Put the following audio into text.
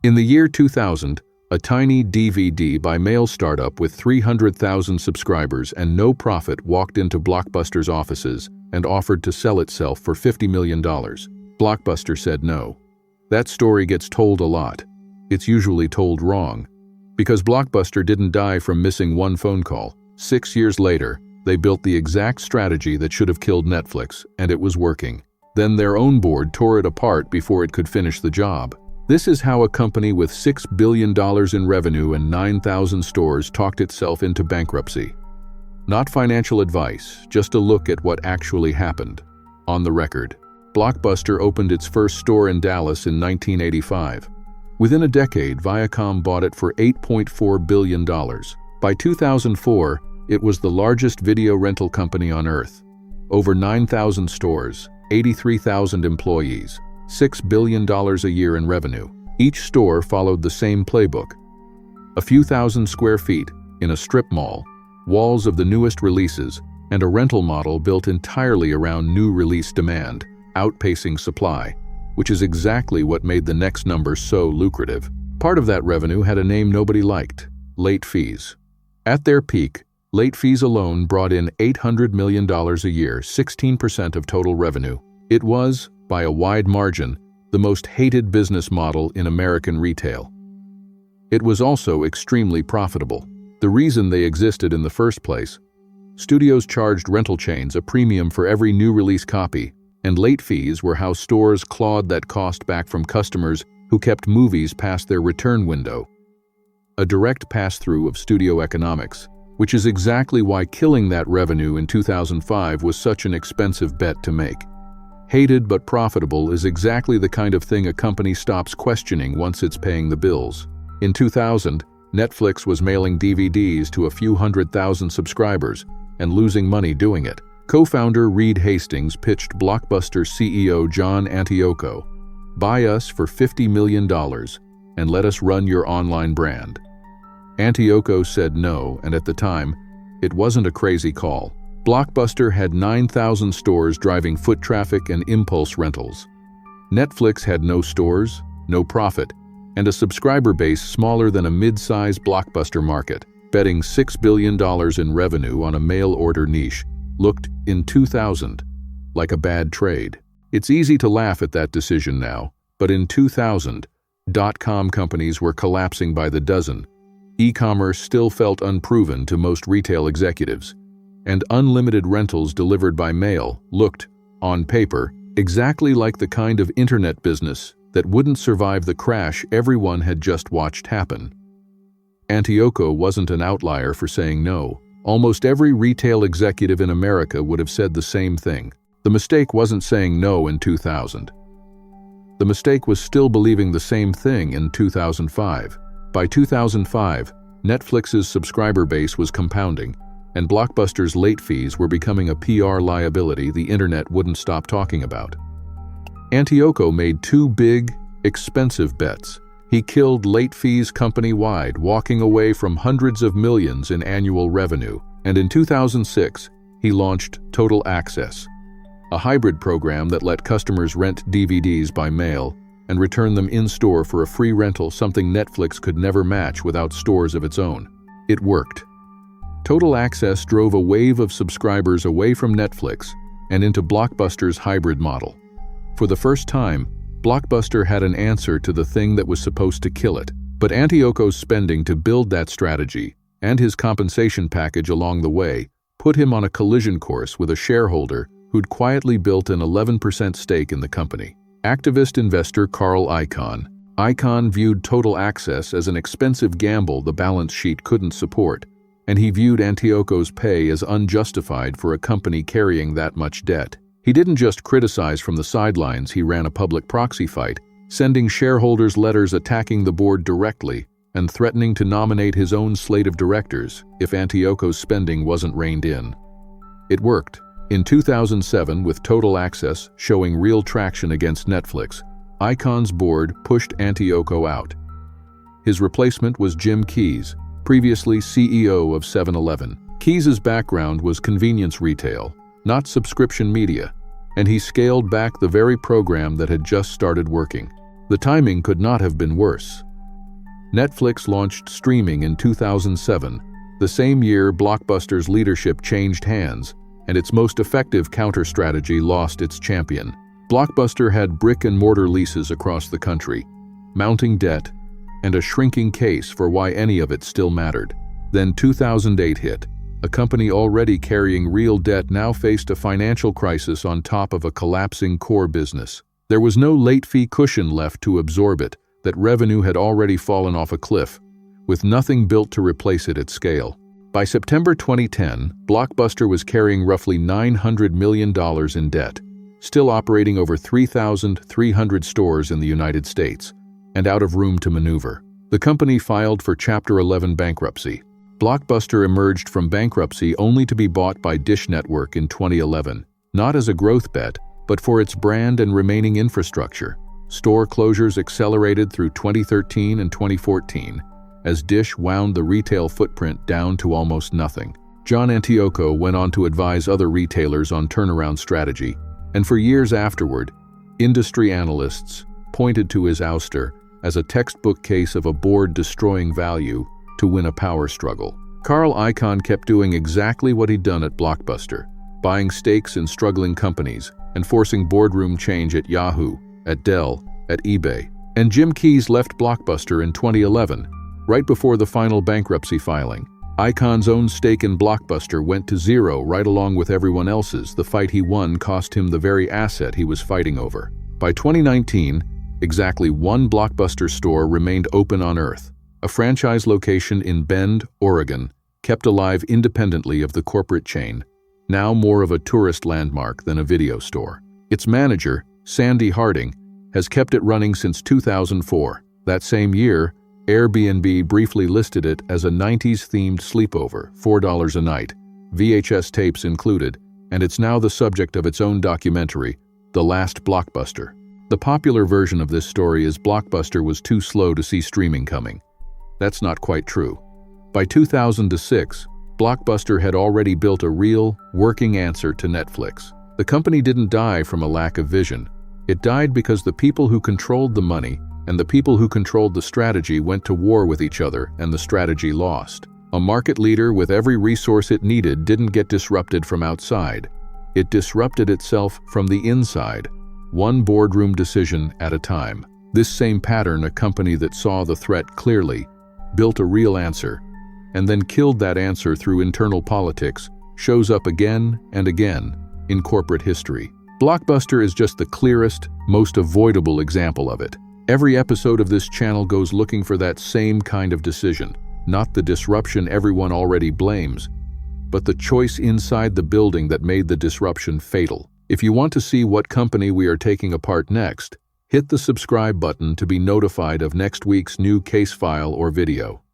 In the year 2000, a tiny DVD by mail startup with 300,000 subscribers and no profit walked into Blockbuster's offices and offered to sell itself for $50 million. Blockbuster said no. That story gets told a lot. It's usually told wrong. Because Blockbuster didn't die from missing one phone call. 6 years later, they built the exact strategy that should have killed Netflix, and it was working. Then their own board tore it apart before it could finish the job. This is how a company with $6 billion in revenue and 9,000 stores talked itself into bankruptcy. Not financial advice, just a look at what actually happened. On the record, Blockbuster opened its first store in Dallas in 1985. Within a decade, Viacom bought it for $8.4 billion. By 2004, it was the largest video rental company on earth. Over 9,000 stores, 83,000 employees, $6 billion a year in revenue. Each store followed the same playbook. A few thousand square feet in a strip mall, walls of the newest releases, and a rental model built entirely around new release demand, outpacing supply, which is exactly what made the next number so lucrative. Part of that revenue had a name nobody liked: late fees. At their peak, late fees alone brought in $800 million a year, 16% of total revenue. It was, by a wide margin, the most hated business model in American retail. It was also extremely profitable. The reason they existed in the first place: studios charged rental chains a premium for every new release copy, and late fees were how stores clawed that cost back from customers who kept movies past their return window. A direct pass-through of studio economics, which is exactly why killing that revenue in 2005 was such an expensive bet to make. Hated but profitable is exactly the kind of thing a company stops questioning once it's paying the bills. In 2000, Netflix was mailing DVDs to a few 100,000 subscribers and losing money doing it. Co-founder Reed Hastings pitched Blockbuster CEO John Antioco, "Buy us for $50 million and let us run your online brand." Antioco said no, and at the time, it wasn't a crazy call. Blockbuster had 9,000 stores driving foot traffic and impulse rentals. Netflix had no stores, no profit, and a subscriber base smaller than a mid-size Blockbuster market. Betting $6 billion in revenue on a mail-order niche looked, in 2000, like a bad trade. It's easy to laugh at that decision now, but in 2000, dot-com companies were collapsing by the dozen. E-commerce still felt unproven to most retail executives, and unlimited rentals delivered by mail looked, on paper, exactly like the kind of internet business that wouldn't survive the crash everyone had just watched happen. Antioco wasn't an outlier for saying no. Almost every retail executive in America would have said the same thing. The mistake wasn't saying no in 2000. The mistake was still believing the same thing in 2005. By 2005, Netflix's subscriber base was compounding, and Blockbuster's late fees were becoming a PR liability the internet wouldn't stop talking about. Antioco made two big, expensive bets. He killed late fees company-wide, walking away from hundreds of millions in annual revenue, and in 2006, he launched Total Access, a hybrid program that let customers rent DVDs by mail and return them in-store for a free rental, something Netflix could never match without stores of its own. It worked. Total Access drove a wave of subscribers away from Netflix and into Blockbuster's hybrid model. For the first time, Blockbuster had an answer to the thing that was supposed to kill it. But Antioco's spending to build that strategy, and his compensation package along the way, put him on a collision course with a shareholder who'd quietly built an 11% stake in the company. Activist investor Carl Icahn. Icahn viewed Total Access as an expensive gamble the balance sheet couldn't support, and he viewed Antioco's pay as unjustified for a company carrying that much debt. He didn't just criticize from the sidelines, he ran a public proxy fight, sending shareholders letters attacking the board directly and threatening to nominate his own slate of directors if Antioco's spending wasn't reined in. It worked. In 2007, with Total Access showing real traction against Netflix, Icahn's board pushed Antioco out. His replacement was Jim Keyes, previously CEO of 7-Eleven. Keyes' background was convenience retail, not subscription media, and he scaled back the very program that had just started working. The timing could not have been worse. Netflix launched streaming in 2007. The same year, Blockbuster's leadership changed hands, and its most effective counter-strategy lost its champion. Blockbuster had brick-and-mortar leases across the country, mounting debt, and a shrinking case for why any of it still mattered. Then 2008 hit. A company already carrying real debt now faced a financial crisis on top of a collapsing core business. There was no late fee cushion left to absorb it. That revenue had already fallen off a cliff, with nothing built to replace it at scale. By September 2010, Blockbuster was carrying roughly $900 million in debt, still operating over 3,300 stores in the United States, and out of room to maneuver. The company filed for Chapter 11 bankruptcy. Blockbuster emerged from bankruptcy only to be bought by Dish Network in 2011, not as a growth bet, but for its brand and remaining infrastructure. Store closures accelerated through 2013 and 2014 as Dish wound the retail footprint down to almost nothing. John Antioco went on to advise other retailers on turnaround strategy, and for years afterward, industry analysts pointed to his ouster as a textbook case of a board destroying value to win a power struggle. Icahn kept doing exactly what he'd done at Blockbuster, buying stakes in struggling companies and forcing boardroom change at Yahoo, at Dell, at eBay. And Jim Keyes left Blockbuster in 2011, right before the final bankruptcy filing. Icahn's own stake in Blockbuster went to zero right along with everyone else's. The fight he won cost him the very asset he was fighting over. By 2019, exactly one Blockbuster store remained open on Earth, a franchise location in Bend, Oregon, kept alive independently of the corporate chain, now more of a tourist landmark than a video store. Its manager, Sandy Harding, has kept it running since 2004. That same year, Airbnb briefly listed it as a 90s-themed sleepover, $4 a night, VHS tapes included, and it's now the subject of its own documentary, The Last Blockbuster. The popular version of this story is Blockbuster was too slow to see streaming coming. That's not quite true. By 2006, Blockbuster had already built a real, working answer to Netflix. The company didn't die from a lack of vision. It died because the people who controlled the money and the people who controlled the strategy went to war with each other, and the strategy lost. A market leader with every resource it needed didn't get disrupted from outside. It disrupted itself from the inside, one boardroom decision at a time. This same pattern, a company that saw the threat clearly, built a real answer, and then killed that answer through internal politics, shows up again and again in corporate history. Blockbuster is just the clearest, most avoidable example of it. Every episode of this channel goes looking for that same kind of decision, not the disruption everyone already blames, but the choice inside the building that made the disruption fatal. If you want to see what company we are taking apart next, hit the subscribe button to be notified of next week's new case file or video.